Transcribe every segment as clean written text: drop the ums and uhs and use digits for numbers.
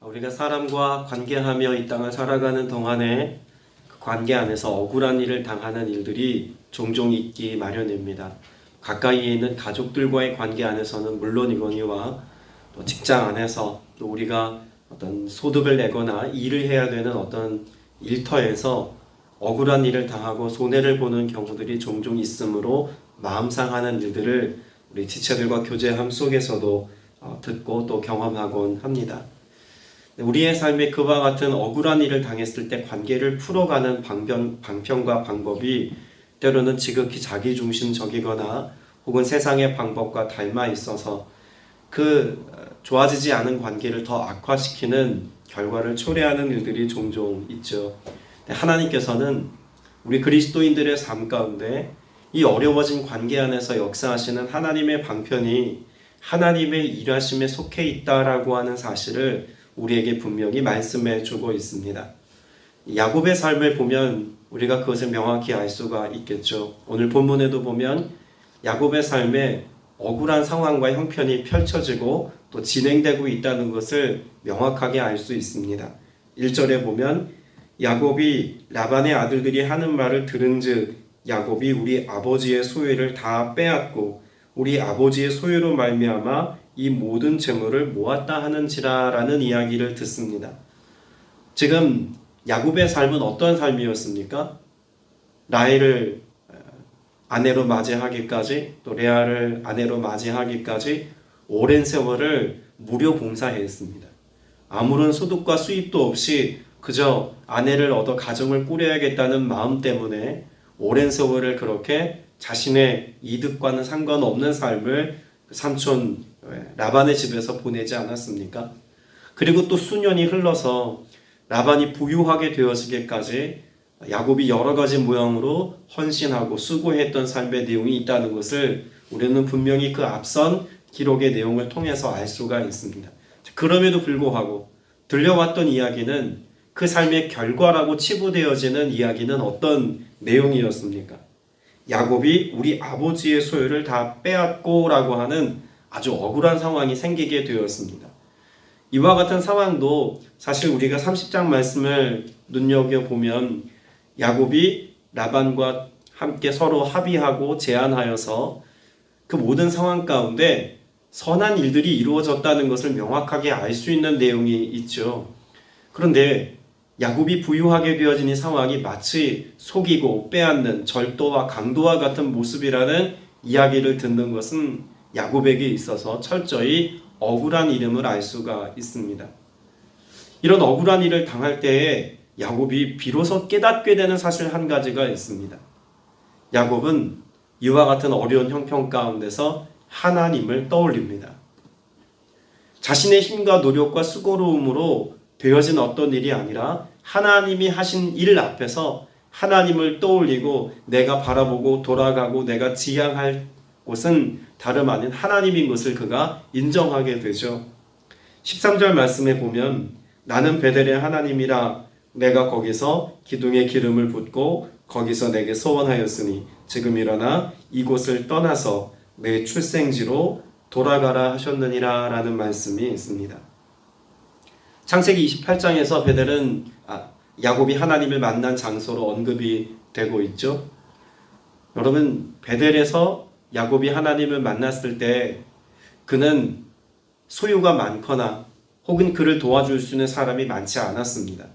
우리가 사람과 관계하며 이 땅을 살아가는 동안에 그 관계 안에서 억울한 일을 당하는 일들이 종종 있기 마련입니다. 가까이에 있는 가족들과의 관계 안에서는 물론이거니와 또 직장 안에서 또 우리가 어떤 소득을 내거나 일을 해야 되는 어떤 일터에서 억울한 일을 당하고 손해를 보는 경우들이 종종 있으므로 마음 상하는 일들을 우리 지체들과 교제함 속에서도 듣고 또 경험하곤 합니다. 우리의 삶에 그와 같은 억울한 일을 당했을 때 관계를 풀어가는 방편과 방법이 때로는 지극히 자기중심적이거나 혹은 세상의 방법과 닮아 있어서 그 좋아지지 않은 관계를 더 악화시키는 결과를 초래하는 일들이 종종 있죠. 하나님께서는 우리 그리스도인들의 삶 가운데 이 어려워진 관계 안에서 역사하시는 하나님의 방편이 하나님의 일하심에 속해 있다라고 하는 사실을 우리에게 분명히 말씀해 주고 있습니다. 야곱의 삶을 보면 우리가 그것을 명확히 알 수가 있겠죠. 오늘 본문에도 보면 야곱의 삶에 억울한 상황과 형편이 펼쳐지고 또 진행되고 있다는 것을 명확하게 알 수 있습니다. 1절에 보면 야곱이 라반의 아들들이 하는 말을 들은즉 야곱이 우리 아버지의 소유를 다 빼앗고 우리 아버지의 소유로 말미암아 이 모든 재물을 모았다 하는지라라는 이야기를 듣습니다. 지금 야곱의 삶은 어떤 삶이었습니까? 라헬을 아내로 맞이하기까지 또 레아를 아내로 맞이하기까지 오랜 세월을 무료 봉사했습니다. 아무런 소득과 수입도 없이 그저 아내를 얻어 가정을 꾸려야겠다는 마음 때문에 오랜 세월을 그렇게 자신의 이득과는 상관없는 삶을 삼촌 라반의 집에서 보내지 않았습니까? 그리고 또 수년이 흘러서 라반이 부유하게 되어지기까지 야곱이 여러 가지 모양으로 헌신하고 수고했던 삶의 내용이 있다는 것을 우리는 분명히 그 앞선 기록의 내용을 통해서 알 수가 있습니다. 그럼에도 불구하고 들려왔던 이야기는 그 삶의 결과라고 치부되어지는 이야기는 어떤 내용이었습니까? 야곱이 우리 아버지의 소유를 다 빼앗고 라고 하는 아주 억울한 상황이 생기게 되었습니다. 이와 같은 상황도 사실 우리가 30장 말씀을 눈여겨보면 야곱이 라반과 함께 서로 합의하고 제안하여서 그 모든 상황 가운데 선한 일들이 이루어졌다는 것을 명확하게 알 수 있는 내용이 있죠. 그런데 야곱이 부유하게 되어진 이 상황이 마치 속이고 빼앗는 절도와 강도와 같은 모습이라는 이야기를 듣는 것은 야곱에게 있어서 철저히 억울한 일임을 알 수가 있습니다. 이런 억울한 일을 당할 때에 야곱이 비로소 깨닫게 되는 사실 한 가지가 있습니다. 야곱은 이와 같은 어려운 형편 가운데서 하나님을 떠올립니다. 자신의 힘과 노력과 수고로움으로 되어진 어떤 일이 아니라 하나님이 하신 일 앞에서 하나님을 떠올리고 내가 바라보고 돌아가고 내가 지향할 곳은 다름 아닌 하나님인 것을 그가 인정하게 되죠. 13절 말씀에 보면 나는 베델의 하나님이라 내가 거기서 기둥에 기름을 붓고 거기서 내게 소원하였으니 지금 일어나 이곳을 떠나서 내 출생지로 돌아가라 하셨느니라 라는 말씀이 있습니다. 창세기 28장에서 베델은 야곱이 하나님을 만난 장소로 언급이 되고 있죠. 여러분, 베델에서 야곱이 하나님을 만났을 때 그는 소유가 많거나 혹은 그를 도와줄 수 있는 사람이 많지 않았습니다.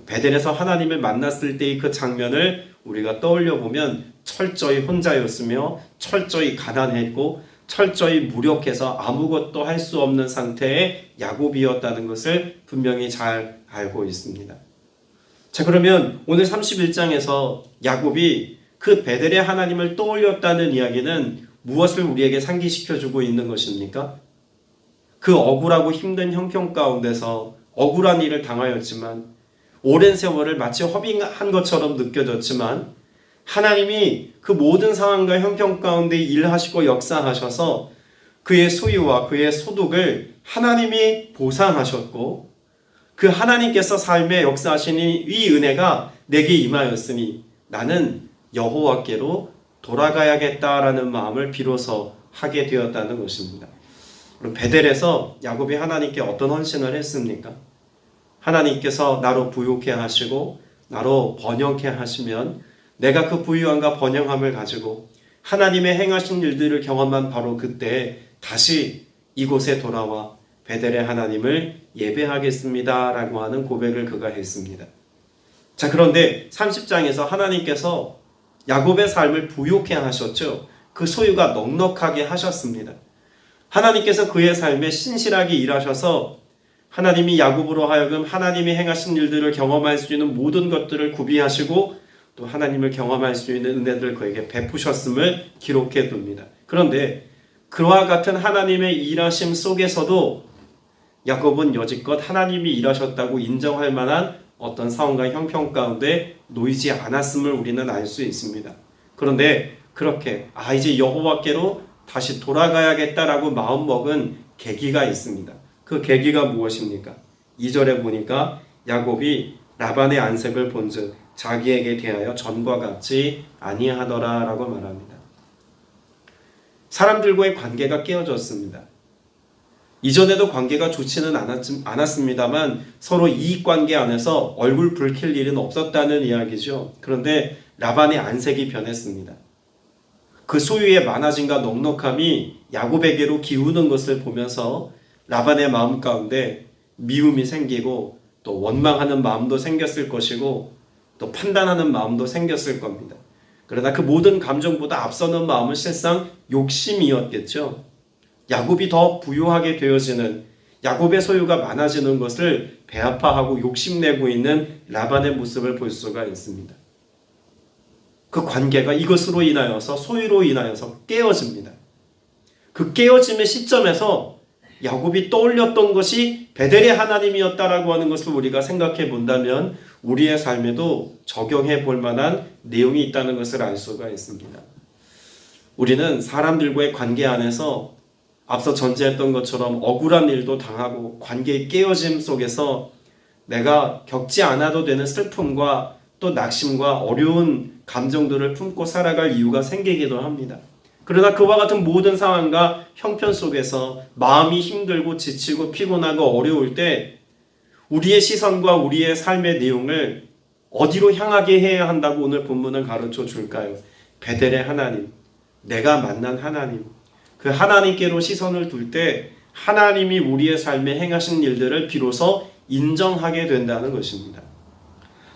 베델에서 하나님을 만났을 때의 그 장면을 우리가 떠올려 보면 철저히 혼자였으며 철저히 가난했고 철저히 무력해서 아무것도 할 수 없는 상태의 야곱이었다는 것을 분명히 잘 알고 있습니다. 자, 그러면 오늘 31장에서 야곱이 그 베델의 하나님을 떠올렸다는 이야기는 무엇을 우리에게 상기시켜주고 있는 것입니까? 그 억울하고 힘든 형편 가운데서 억울한 일을 당하였지만 오랜 세월을 마치 허비한 것처럼 느껴졌지만 하나님이 그 모든 상황과 형편 가운데 일하시고 역사하셔서 그의 소유와 그의 소득을 하나님이 보상하셨고 그 하나님께서 삶에 역사하시니 이 은혜가 내게 임하였으니 나는 여호와께로 돌아가야겠다라는 마음을 비로소 하게 되었다는 것입니다. 베델에서 야곱이 하나님께 어떤 헌신을 했습니까? 하나님께서 나로 부유케 하시고 나로 번영케 하시면 내가 그 부유함과 번영함을 가지고 하나님의 행하신 일들을 경험한 바로 그때 다시 이곳에 돌아와 베델의 하나님을 예배하겠습니다 라고 하는 고백을 그가 했습니다. 자, 그런데 30장에서 하나님께서 야곱의 삶을 부유케 하셨죠. 그 소유가 넉넉하게 하셨습니다. 하나님께서 그의 삶에 신실하게 일하셔서 하나님이 야곱으로 하여금 하나님이 행하신 일들을 경험할 수 있는 모든 것들을 구비하시고 또 하나님을 경험할 수 있는 은혜들을 그에게 베푸셨음을 기록해 둡니다. 그런데 그와 같은 하나님의 일하심 속에서도 야곱은 여지껏 하나님이 일하셨다고 인정할 만한 어떤 상황과 형편 가운데 놓이지 않았음을 우리는 알 수 있습니다. 그런데 그렇게 이제 여호와께로 다시 돌아가야겠다라고 마음먹은 계기가 있습니다. 그 계기가 무엇입니까? 2절에 보니까 야곱이 라반의 안색을 본즉 자기에게 대하여 전과 같지 아니하더라 라고 말합니다. 사람들과의 관계가 깨어졌습니다. 이전에도 관계가 좋지는 않았습니다만 서로 이익관계 안에서 얼굴 붉힐 일은 없었다는 이야기죠. 그런데 라반의 안색이 변했습니다. 그 소유의 많아짐과 넉넉함이 야곱에게로 기우는 것을 보면서 라반의 마음 가운데 미움이 생기고 또 원망하는 마음도 생겼을 것이고 또 판단하는 마음도 생겼을 겁니다. 그러나 그 모든 감정보다 앞서는 마음은 실상 욕심이었겠죠. 야곱이 더 부유하게 되어지는, 야곱의 소유가 많아지는 것을 배아파하고 욕심내고 있는 라반의 모습을 볼 수가 있습니다. 그 관계가 이것으로 인하여서, 소유로 인하여서 깨어집니다. 그 깨어짐의 시점에서 야곱이 떠올렸던 것이 베델의 하나님이었다라고 하는 것을 우리가 생각해 본다면 우리의 삶에도 적용해 볼 만한 내용이 있다는 것을 알 수가 있습니다. 우리는 사람들과의 관계 안에서 앞서 전제했던 것처럼 억울한 일도 당하고 관계의 깨어짐 속에서 내가 겪지 않아도 되는 슬픔과 또 낙심과 어려운 감정들을 품고 살아갈 이유가 생기기도 합니다. 그러나 그와 같은 모든 상황과 형편 속에서 마음이 힘들고 지치고 피곤하고 어려울 때 우리의 시선과 우리의 삶의 내용을 어디로 향하게 해야 한다고 오늘 본문을 가르쳐 줄까요? 베델의 하나님, 내가 만난 하나님, 그 하나님께로 시선을 둘 때 하나님이 우리의 삶에 행하신 일들을 비로소 인정하게 된다는 것입니다.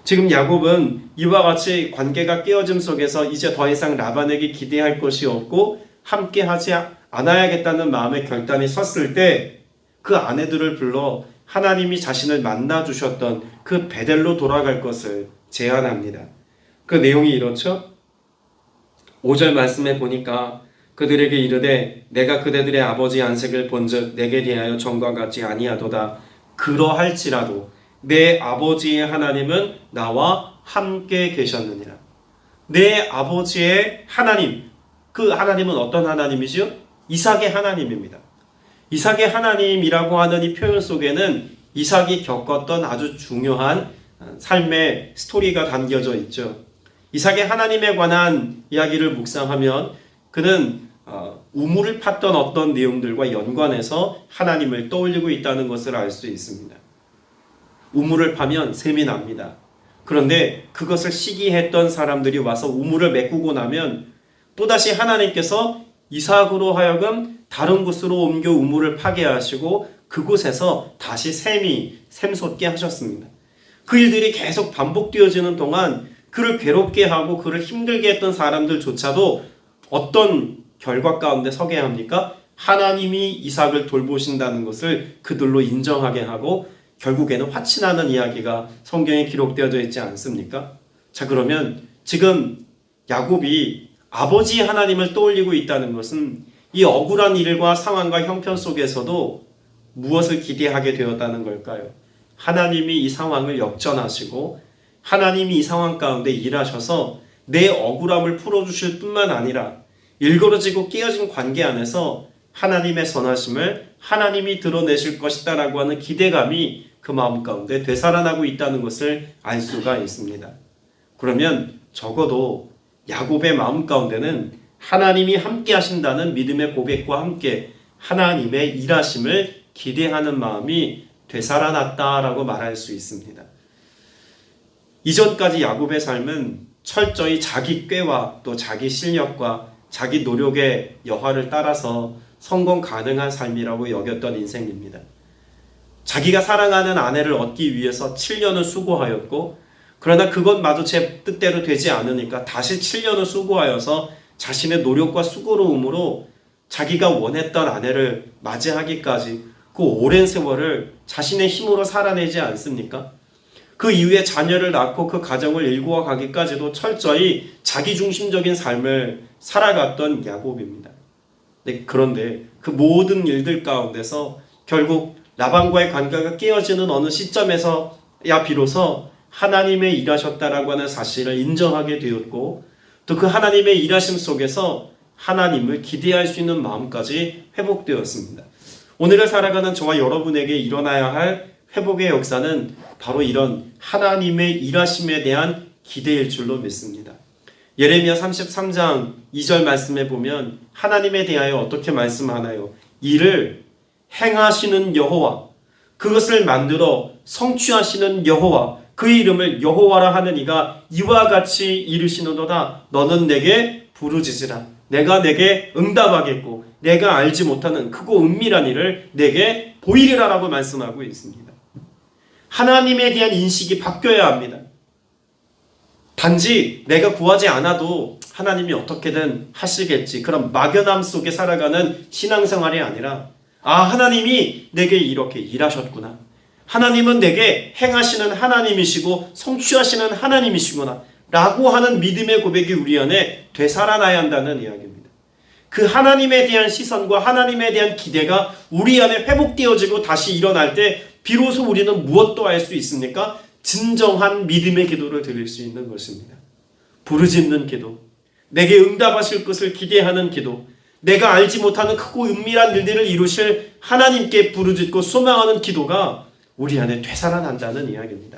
지금 야곱은 이와 같이 관계가 깨어짐 속에서 이제 더 이상 라반에게 기대할 것이 없고 함께 하지 않아야겠다는 마음의 결단이 섰을 때 그 아내들을 불러 하나님이 자신을 만나 주셨던 그 베델로 돌아갈 것을 제안합니다. 그 내용이 이렇죠? 5절 말씀에 보니까 그들에게 이르되 내가 그대들의 아버지 안색을 본즉 내게 대하여 전과 같지 아니하도다. 그러할지라도 내 아버지의 하나님은 나와 함께 계셨느니라. 내 아버지의 하나님, 그 하나님은 어떤 하나님이죠? 이삭의 하나님입니다. 이삭의 하나님이라고 하는 이 표현 속에는 이삭이 겪었던 아주 중요한 삶의 스토리가 담겨져 있죠. 이삭의 하나님에 관한 이야기를 묵상하면 그는 우물을 팠던 어떤 내용들과 연관해서 하나님을 떠올리고 있다는 것을 알 수 있습니다. 우물을 파면 샘이 납니다. 그런데 그것을 시기했던 사람들이 와서 우물을 메꾸고 나면 또다시 하나님께서 이삭으로 하여금 다른 곳으로 옮겨 우물을 파게 하시고 그곳에서 다시 샘이 샘솟게 하셨습니다. 그 일들이 계속 반복되어지는 동안 그를 괴롭게 하고 그를 힘들게 했던 사람들조차도 어떤 결과 가운데 서게 합니까? 하나님이 이삭을 돌보신다는 것을 그들로 인정하게 하고 결국에는 화친하는 이야기가 성경에 기록되어져 있지 않습니까? 자, 그러면 지금 야곱이 아버지 하나님을 떠올리고 있다는 것은 이 억울한 일과 상황과 형편 속에서도 무엇을 기대하게 되었다는 걸까요? 하나님이 이 상황을 역전하시고 하나님이 이 상황 가운데 일하셔서 내 억울함을 풀어주실 뿐만 아니라 일그러지고 깨어진 관계 안에서 하나님의 선하심을 하나님이 드러내실 것이다 라고 하는 기대감이 그 마음 가운데 되살아나고 있다는 것을 알 수가 있습니다. 그러면 적어도 야곱의 마음 가운데는 하나님이 함께 하신다는 믿음의 고백과 함께 하나님의 일하심을 기대하는 마음이 되살아났다라고 말할 수 있습니다. 이전까지 야곱의 삶은 철저히 자기 꾀와 또 자기 실력과 자기 노력의 여하를 따라서 성공 가능한 삶이라고 여겼던 인생입니다. 자기가 사랑하는 아내를 얻기 위해서 7년을 수고하였고, 그러나 그것마저 제 뜻대로 되지 않으니까 다시 7년을 수고하여서 자신의 노력과 수고로움으로 자기가 원했던 아내를 맞이하기까지 그 오랜 세월을 자신의 힘으로 살아내지 않습니까? 그 이후에 자녀를 낳고 그 가정을 일구어 가기까지도 철저히 자기중심적인 삶을 살아갔던 야곱입니다. 그런데 그 모든 일들 가운데서 결국 라반과의 관계가 깨어지는 어느 시점에서야 비로소 하나님의 일하셨다라고 하는 사실을 인정하게 되었고, 또 그 하나님의 일하심 속에서 하나님을 기대할 수 있는 마음까지 회복되었습니다. 오늘을 살아가는 저와 여러분에게 일어나야 할 회복의 역사는 바로 이런 하나님의 일하심에 대한 기대일 줄로 믿습니다. 예레미야 33장 2절 말씀에 보면 하나님에 대하여 어떻게 말씀하나요? 이를 행하시는 여호와, 그것을 만들어 성취하시는 여호와, 그 이름을 여호와라 하는 이가 이와 같이 이르시는도다. 너는 내게 부르짖으라. 내가 내게 응답하겠고 내가 알지 못하는 크고 은밀한 일을 내게 보이리라라고 말씀하고 있습니다. 하나님에 대한 인식이 바뀌어야 합니다. 단지 내가 구하지 않아도 하나님이 어떻게든 하시겠지, 그런 막연함 속에 살아가는 신앙생활이 아니라, 하나님이 내게 이렇게 일하셨구나, 하나님은 내게 행하시는 하나님이시고 성취하시는 하나님이시구나 라고 하는 믿음의 고백이 우리 안에 되살아나야 한다는 이야기입니다. 그 하나님에 대한 시선과 하나님에 대한 기대가 우리 안에 회복되어지고 다시 일어날 때 비로소 우리는 무엇도 할 수 있습니까? 진정한 믿음의 기도를 드릴 수 있는 것입니다. 부르짖는 기도, 내게 응답하실 것을 기대하는 기도, 내가 알지 못하는 크고 은밀한 일들을 이루실 하나님께 부르짖고 소망하는 기도가 우리 안에 되살아난다는 이야기입니다.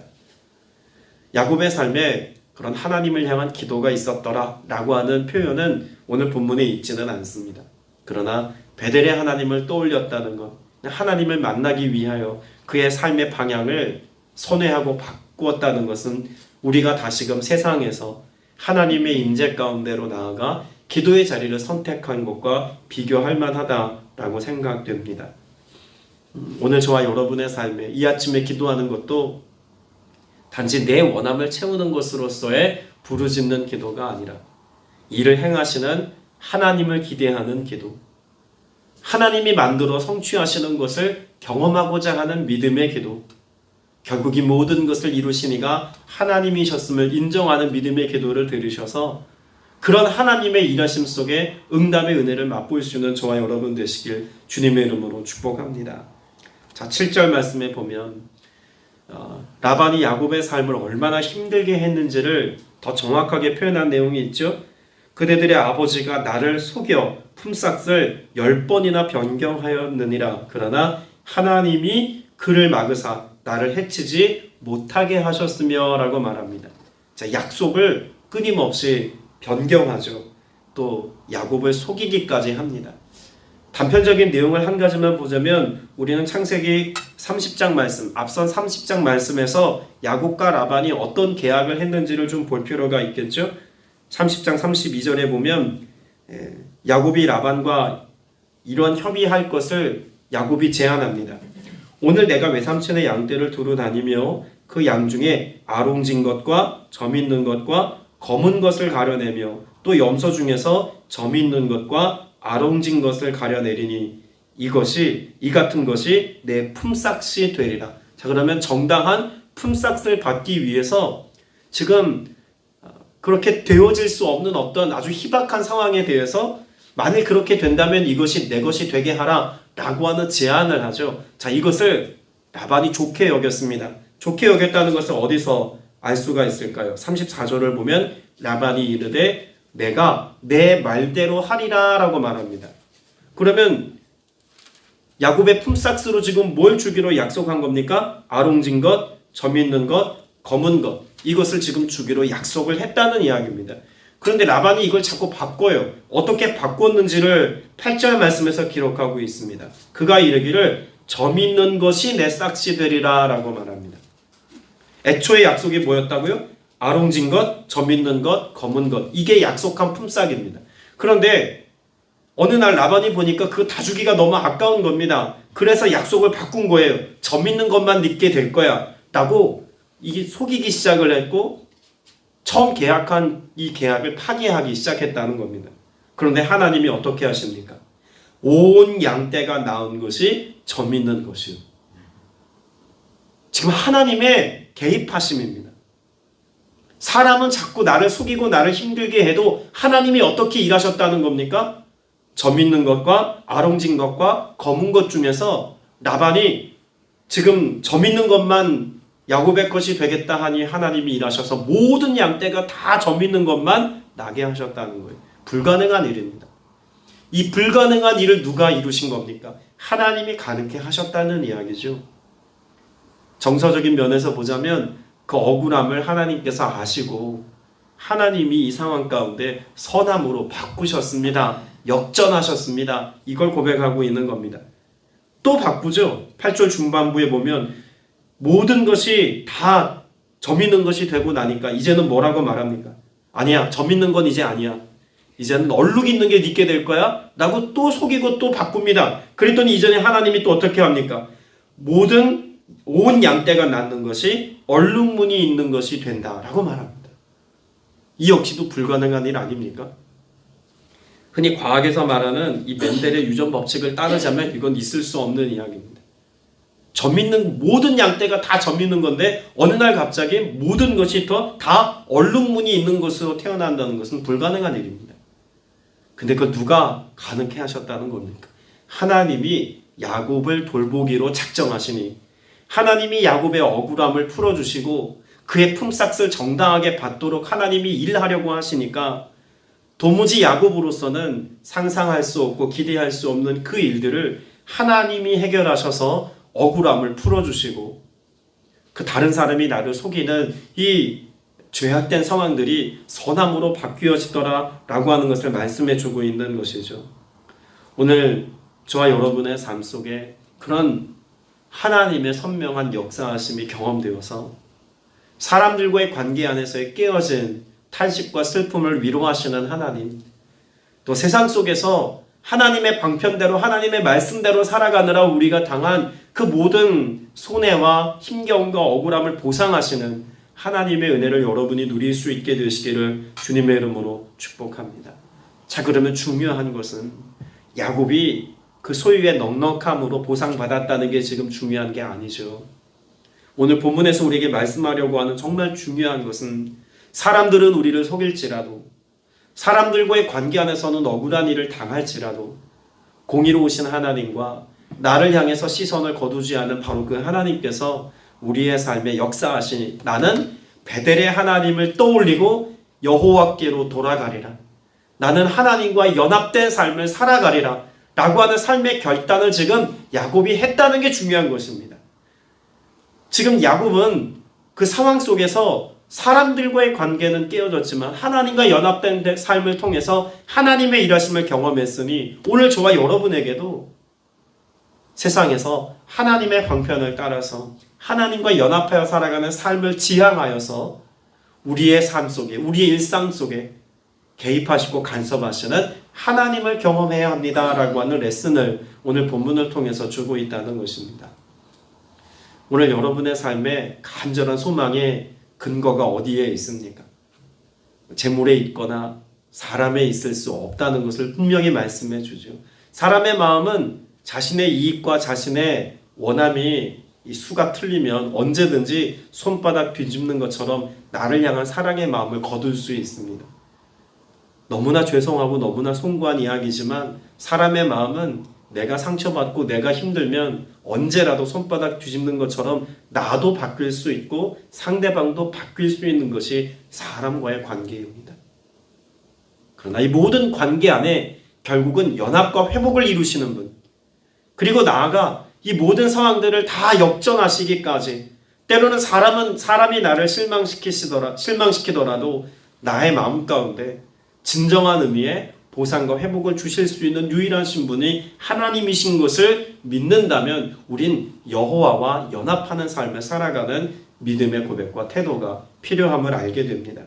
야곱의 삶에 그런 하나님을 향한 기도가 있었더라 라고 하는 표현은 오늘 본문에 있지는 않습니다. 그러나 베델의 하나님을 떠올렸다는 것, 하나님을 만나기 위하여 그의 삶의 방향을 선회하고 바꾸었다는 것은 우리가 다시금 세상에서 하나님의 임재 가운데로 나아가 기도의 자리를 선택한 것과 비교할 만하다라고 생각됩니다. 오늘 저와 여러분의 삶에 이 아침에 기도하는 것도 단지 내 원함을 채우는 것으로서의 부르짖는 기도가 아니라 이를 행하시는 하나님을 기대하는 기도, 하나님이 만들어 성취하시는 것을 경험하고자 하는 믿음의 기도, 결국 이 모든 것을 이루신 이가 하나님이셨음을 인정하는 믿음의 기도를 들으셔서 그런 하나님의 일하심 속에 응답의 은혜를 맛볼 수 있는 저와 여러분 되시길 주님의 이름으로 축복합니다. 자, 7절 말씀에 보면 라반이 야곱의 삶을 얼마나 힘들게 했는지를 더 정확하게 표현한 내용이 있죠. 그대들의 아버지가 나를 속여 품삯을 10번이나 변경하였느니라. 그러나 하나님이 그를 막으사 나를 해치지 못하게 하셨으며 라고 말합니다. 자, 약속을 끊임없이 변경하죠. 또 야곱을 속이기까지 합니다. 단편적인 내용을 한 가지만 보자면 우리는 창세기 30장 말씀, 앞선 30장 말씀에서 야곱과 라반이 어떤 계약을 했는지를 좀 볼 필요가 있겠죠. 30장 32절에 보면 야곱이 라반과 이런 협의할 것을 야곱이 제안합니다. 오늘 내가 외삼촌의 양떼를 두루 다니며 그 양 중에 아롱진 것과 점 있는 것과 검은 것을 가려내며 또 염소 중에서 점 있는 것과 아롱진 것을 가려내리니 이 같은 것이 내 품삯이 되리라. 자, 그러면 정당한 품삯을 받기 위해서 지금 그렇게 되어질 수 없는 어떤 아주 희박한 상황에 대해서 만일 그렇게 된다면 이것이 내 것이 되게 하라 라고 하는 제안을 하죠. 자, 이것을 라반이 좋게 여겼습니다. 좋게 여겼다는 것을 어디서 알 수가 있을까요? 34절을 보면 라반이 이르되 내가 내 말대로 하리라 라고 말합니다. 그러면 야곱의 품삯으로 지금 뭘 주기로 약속한 겁니까? 아롱진 것, 점 있는 것, 검은 것, 이것을 지금 주기로 약속을 했다는 이야기입니다. 그런데 라반이 이걸 자꾸 바꿔요. 어떻게 바꿨는지를 8절 말씀에서 기록하고 있습니다. 그가 이르기를 점 있는 것이 내 싹시 되리라 라고 말합니다. 애초에 약속이 뭐였다고요? 아롱진 것, 점 있는 것, 검은 것. 이게 약속한 품삯입니다. 그런데 어느 날 라반이 보니까 그거 다 주기가 너무 아까운 겁니다. 그래서 약속을 바꾼 거예요. 점 있는 것만 믿게 될 거야 라고 이게 속이기 시작을 했고 처음 계약한 이 계약을 파기하기 시작했다는 겁니다. 그런데 하나님이 어떻게 하십니까? 온 양떼가 낳은 것이 점 있는 것이요. 지금 하나님의 개입하심입니다. 사람은 자꾸 나를 속이고 나를 힘들게 해도 하나님이 어떻게 일하셨다는 겁니까? 점 있는 것과 아롱진 것과 검은 것 중에서 라반이 지금 점 있는 것만 야곱의 것이 되겠다 하니 하나님이 일하셔서 모든 양떼가 다 점 있는 것만 나게 하셨다는 거예요. 불가능한 일입니다. 이 불가능한 일을 누가 이루신 겁니까? 하나님이 가능케 하셨다는 이야기죠. 정서적인 면에서 보자면 그 억울함을 하나님께서 아시고 하나님이 이 상황 가운데 선함으로 바꾸셨습니다. 역전하셨습니다. 이걸 고백하고 있는 겁니다. 또 바꾸죠. 8절 중반부에 보면 모든 것이 다 점 있는 것이 되고 나니까 이제는 뭐라고 말합니까? 아니야, 점 있는 건 이제 아니야. 이제는 얼룩 있는 게 있게 될 거야 라고 또 속이고 또 바꿉니다. 그랬더니 이전에 하나님이 또 어떻게 합니까? 모든 온 양떼가 낳는 것이 얼룩무늬 있는 것이 된다라고 말합니다. 이 역시도 불가능한 일 아닙니까? 흔히 과학에서 말하는 이 멘델의 유전 법칙을 따르자면 이건 있을 수 없는 이야기입니다. 점 있는 모든 양떼가 다 점 있는 건데 어느 날 갑자기 모든 것이 다 얼룩무늬 있는 것으로 태어난다는 것은 불가능한 일입니다. 근데 그걸 누가 가능케 하셨다는 겁니까? 하나님이 야곱을 돌보기로 작정하시니 하나님이 야곱의 억울함을 풀어주시고 그의 품삯을 정당하게 받도록 하나님이 일하려고 하시니까 도무지 야곱으로서는 상상할 수 없고 기대할 수 없는 그 일들을 하나님이 해결하셔서 억울함을 풀어주시고 그 다른 사람이 나를 속이는 이 죄악된 상황들이 선함으로 바뀌어지더라 라고 하는 것을 말씀해 주고 있는 것이죠. 오늘 저와 여러분의 삶 속에 그런 하나님의 선명한 역사하심이 경험되어서 사람들과의 관계 안에서의 깨어진 탄식과 슬픔을 위로하시는 하나님, 또 세상 속에서 하나님의 방편대로 하나님의 말씀대로 살아가느라 우리가 당한 그 모든 손해와 힘겨움과 억울함을 보상하시는 하나님의 은혜를 여러분이 누릴 수 있게 되시기를 주님의 이름으로 축복합니다. 자, 그러면 중요한 것은 야곱이 그 소유의 넉넉함으로 보상받았다는 게 지금 중요한 게 아니죠. 오늘 본문에서 우리에게 말씀하려고 하는 정말 중요한 것은 사람들은 우리를 속일지라도 사람들과의 관계 안에서는 억울한 일을 당할지라도 공의로우신 하나님과 나를 향해서 시선을 거두지 않은 바로 그 하나님께서 우리의 삶에 역사하시니 나는 베델의 하나님을 떠올리고 여호와께로 돌아가리라. 나는 하나님과 연합된 삶을 살아가리라 라고 하는 삶의 결단을 지금 야곱이 했다는 게 중요한 것입니다. 지금 야곱은 그 상황 속에서 사람들과의 관계는 깨어졌지만 하나님과 연합된 삶을 통해서 하나님의 일하심을 경험했으니 오늘 저와 여러분에게도 세상에서 하나님의 방편을 따라서 하나님과 연합하여 살아가는 삶을 지향하여서 우리의 삶 속에 우리의 일상 속에 개입하시고 간섭하시는 하나님을 경험해야 합니다 라고 하는 레슨을 오늘 본문을 통해서 주고 있다는 것입니다. 오늘 여러분의 삶에 간절한 소망의 근거가 어디에 있습니까? 재물에 있거나 사람에 있을 수 없다는 것을 분명히 말씀해 주죠. 사람의 마음은 자신의 이익과 자신의 원함이 이 수가 틀리면 언제든지 손바닥 뒤집는 것처럼 나를 향한 사랑의 마음을 거둘 수 있습니다. 너무나 죄송하고 너무나 송구한 이야기지만 사람의 마음은 내가 상처받고 내가 힘들면 언제라도 손바닥 뒤집는 것처럼 나도 바뀔 수 있고 상대방도 바뀔 수 있는 것이 사람과의 관계입니다. 그러나 이 모든 관계 안에 결국은 연합과 회복을 이루시는 분, 그리고 나아가 이 모든 상황들을 다 역전하시기까지 때로는 사람이 나를 실망시키더라도 나의 마음 가운데 진정한 의미의 보상과 회복을 주실 수 있는 유일하신 분이 하나님이신 것을 믿는다면 우린 여호와와 연합하는 삶을 살아가는 믿음의 고백과 태도가 필요함을 알게 됩니다.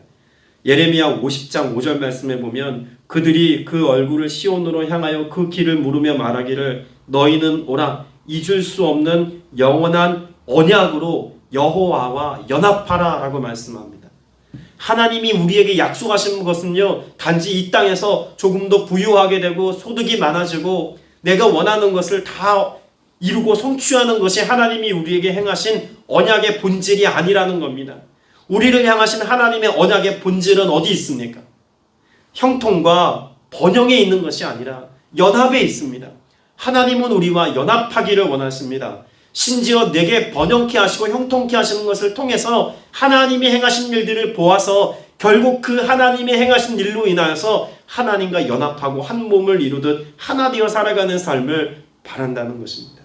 예레미야 50장 5절 말씀에 보면 그들이 그 얼굴을 시온으로 향하여 그 길을 물으며 말하기를 너희는 오라 잊을 수 없는 영원한 언약으로 여호와와 연합하라 라고 말씀합니다. 하나님이 우리에게 약속하신 것은요, 단지 이 땅에서 조금 더 부유하게 되고 소득이 많아지고 내가 원하는 것을 다 이루고 성취하는 것이 하나님이 우리에게 행하신 언약의 본질이 아니라는 겁니다. 우리를 향하신 하나님의 언약의 본질은 어디 있습니까? 형통과 번영에 있는 것이 아니라 연합에 있습니다. 하나님은 우리와 연합하기를 원하십니다. 심지어 내게 번영케 하시고 형통케 하시는 것을 통해서 하나님이 행하신 일들을 보아서 결국 그 하나님이 행하신 일로 인하여서 하나님과 연합하고 한 몸을 이루듯 하나 되어 살아가는 삶을 바란다는 것입니다.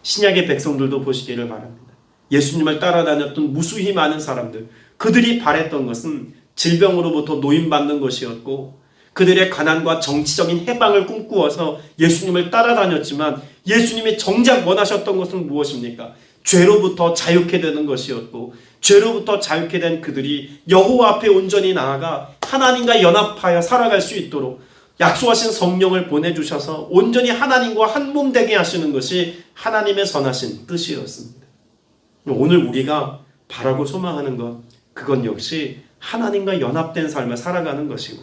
신약의 백성들도 보시기를 바랍니다. 예수님을 따라다녔던 무수히 많은 사람들, 그들이 바랬던 것은 질병으로부터 노임받는 것이었고 그들의 가난과 정치적인 해방을 꿈꾸어서 예수님을 따라다녔지만 예수님이 정작 원하셨던 것은 무엇입니까? 죄로부터 자유케 되는 것이었고 죄로부터 자유케 된 그들이 여호와 앞에 온전히 나아가 하나님과 연합하여 살아갈 수 있도록 약속하신 성령을 보내주셔서 온전히 하나님과 한 몸 되게 하시는 것이 하나님의 선하신 뜻이었습니다. 오늘 우리가 바라고 소망하는 것, 그건 역시 하나님과 연합된 삶을 살아가는 것이고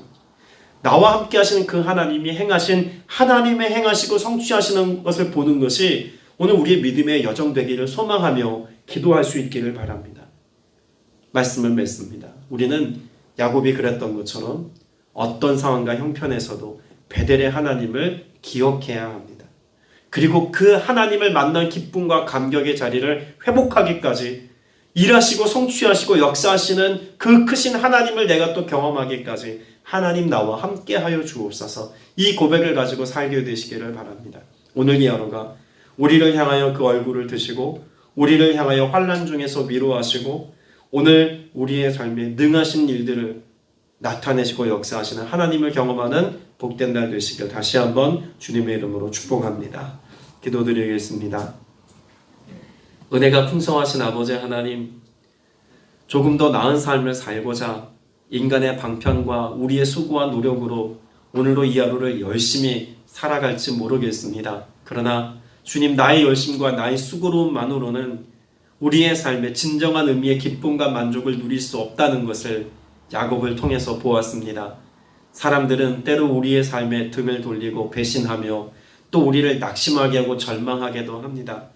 나와 함께 하시는 그 하나님이 행하신 하나님의 행하시고 성취하시는 것을 보는 것이 오늘 우리의 믿음의 여정 되기를 소망하며 기도할 수 있기를 바랍니다. 말씀을 맺습니다. 우리는 야곱이 그랬던 것처럼 어떤 상황과 형편에서도 베델의 하나님을 기억해야 합니다. 그리고 그 하나님을 만난 기쁨과 감격의 자리를 회복하기까지 일하시고 성취하시고 역사하시는 그 크신 하나님을 내가 또 경험하기까지 하나님 나와 함께하여 주옵소서. 이 고백을 가지고 살게 되시기를 바랍니다. 오늘 이 하루가 우리를 향하여 그 얼굴을 드시고 우리를 향하여 환난 중에서 위로하시고 오늘 우리의 삶에 능하신 일들을 나타내시고 역사하시는 하나님을 경험하는 복된 날 되시길 다시 한번 주님의 이름으로 축복합니다. 기도드리겠습니다. 은혜가 풍성하신 아버지 하나님, 조금 더 나은 삶을 살고자 인간의 방편과 우리의 수고와 노력으로 오늘도 이 하루를 열심히 살아갈지 모르겠습니다. 그러나 주님, 나의 열심과 나의 수고로만으로는 우리의 삶의 진정한 의미의 기쁨과 만족을 누릴 수 없다는 것을 야곱을 통해서 보았습니다. 사람들은 때로 우리의 삶에 등을 돌리고 배신하며 또 우리를 낙심하게 하고 절망하게도 합니다.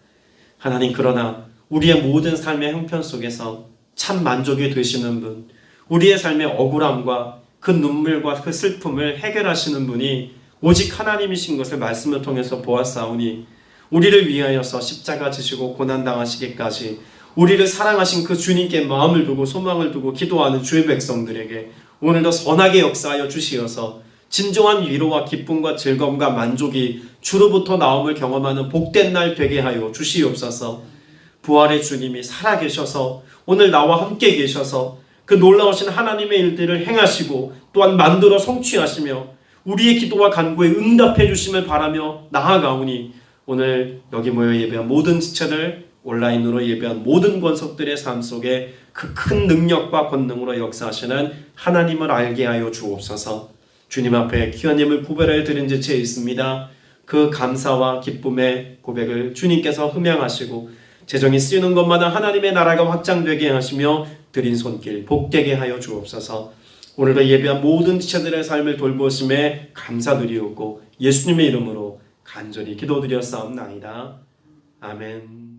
하나님, 그러나 우리의 모든 삶의 형편 속에서 참 만족이 되시는 분, 우리의 삶의 억울함과 그 눈물과 그 슬픔을 해결하시는 분이 오직 하나님이신 것을 말씀을 통해서 보았사오니 우리를 위하여서 십자가 지시고 고난당하시기까지 우리를 사랑하신 그 주님께 마음을 두고 소망을 두고 기도하는 주의 백성들에게 오늘도 선하게 역사하여 주시어서 진정한 위로와 기쁨과 즐거움과 만족이 주로부터 나옴을 경험하는 복된 날 되게 하여 주시옵소서. 부활의 주님이 살아계셔서 오늘 나와 함께 계셔서 그 놀라우신 하나님의 일들을 행하시고 또한 만들어 성취하시며 우리의 기도와 간구에 응답해 주심을 바라며 나아가오니 오늘 여기 모여 예배한 모든 지체들, 온라인으로 예배한 모든 권속들의 삶 속에 그 큰 능력과 권능으로 역사하시는 하나님을 알게 하여 주옵소서. 주님 앞에 귀한 예물 구별하여 드린 지체에 있습니다. 그 감사와 기쁨의 고백을 주님께서 흠양하시고 재정이 쓰이는 것마다 하나님의 나라가 확장되게 하시며 드린 손길 복되게 하여 주옵소서. 오늘도 예배한 모든 지체들의 삶을 돌보심에 감사드리옵고 예수님의 이름으로 간절히 기도드렸사옵나이다. 아멘.